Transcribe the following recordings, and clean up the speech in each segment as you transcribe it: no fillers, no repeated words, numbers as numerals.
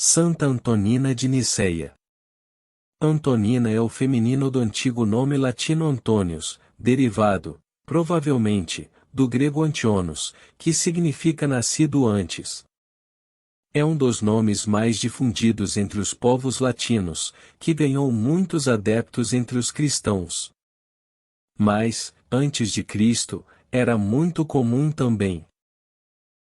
Santa Antonina de Niceia. Antonina é o feminino do antigo nome latino Antônios, derivado, provavelmente, do grego Antionos, que significa nascido antes. É um dos nomes mais difundidos entre os povos latinos, que ganhou muitos adeptos entre os cristãos. Mas, antes de Cristo, era muito comum também.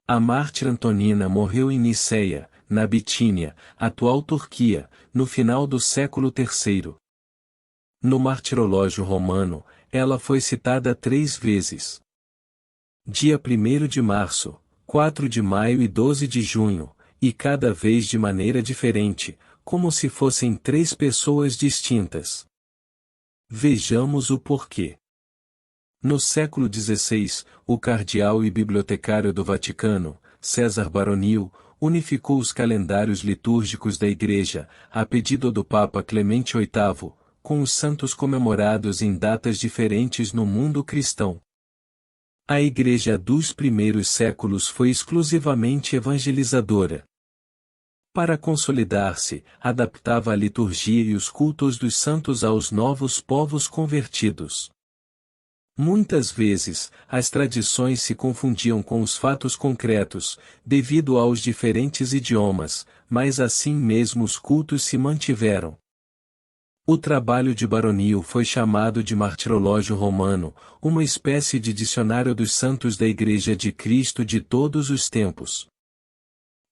A mártir Antonina morreu em Niceia, na Bitínia, atual Turquia, no final do século III. No martirológio romano, ela foi citada 3 vezes. Dia 1º de março, 4 de maio e 12 de junho, e cada vez de maneira diferente, como se fossem 3 pessoas distintas. Vejamos o porquê. No século XVI, o cardeal e bibliotecário do Vaticano, César Baronil, unificou os calendários litúrgicos da Igreja, a pedido do Papa Clemente VIII, com os santos comemorados em datas diferentes no mundo cristão. A Igreja dos primeiros séculos foi exclusivamente evangelizadora. Para consolidar-se, adaptava a liturgia e os cultos dos santos aos novos povos convertidos. Muitas vezes, as tradições se confundiam com os fatos concretos, devido aos diferentes idiomas, mas assim mesmo os cultos se mantiveram. O trabalho de Baronil foi chamado de Martirológio Romano, uma espécie de dicionário dos santos da Igreja de Cristo de todos os tempos.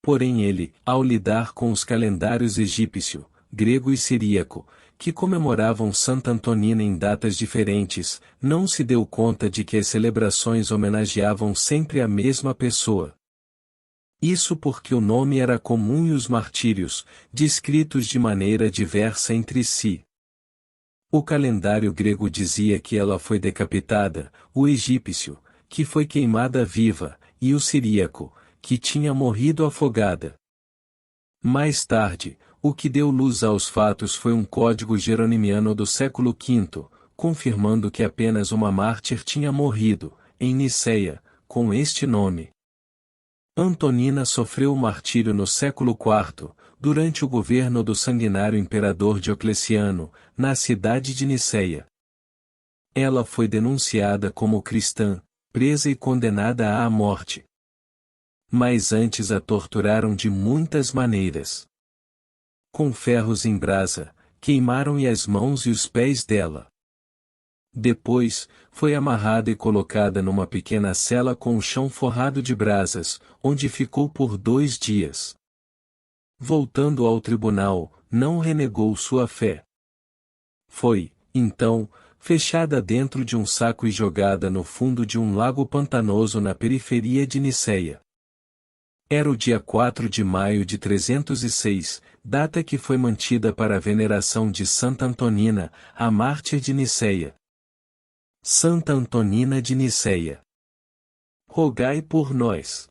Porém ele, ao lidar com os calendários egípcio, grego e siríaco, que comemoravam Santa Antonina em datas diferentes, não se deu conta de que as celebrações homenageavam sempre a mesma pessoa. Isso porque o nome era comum e os martírios, descritos de maneira diversa entre si. O calendário grego dizia que ela foi decapitada, o egípcio, que foi queimada viva, e o siríaco, que tinha morrido afogada. Mais tarde, o que deu luz aos fatos foi um código jeronimiano do século V, confirmando que apenas uma mártir tinha morrido, em Niceia, com este nome. Antonina sofreu o martírio no século IV, durante o governo do sanguinário imperador Diocleciano, na cidade de Niceia. Ela foi denunciada como cristã, presa e condenada à morte. Mas antes a torturaram de muitas maneiras. Com ferros em brasa, queimaram-lhe as mãos e os pés dela. Depois, foi amarrada e colocada numa pequena cela com o chão forrado de brasas, onde ficou por 2 dias. Voltando ao tribunal, não renegou sua fé. Foi, então, fechada dentro de um saco e jogada no fundo de um lago pantanoso na periferia de Niceia. Era o dia 4 de maio de 306, data que foi mantida para a veneração de Santa Antonina, a mártir de Niceia. Santa Antonina de Niceia, rogai por nós.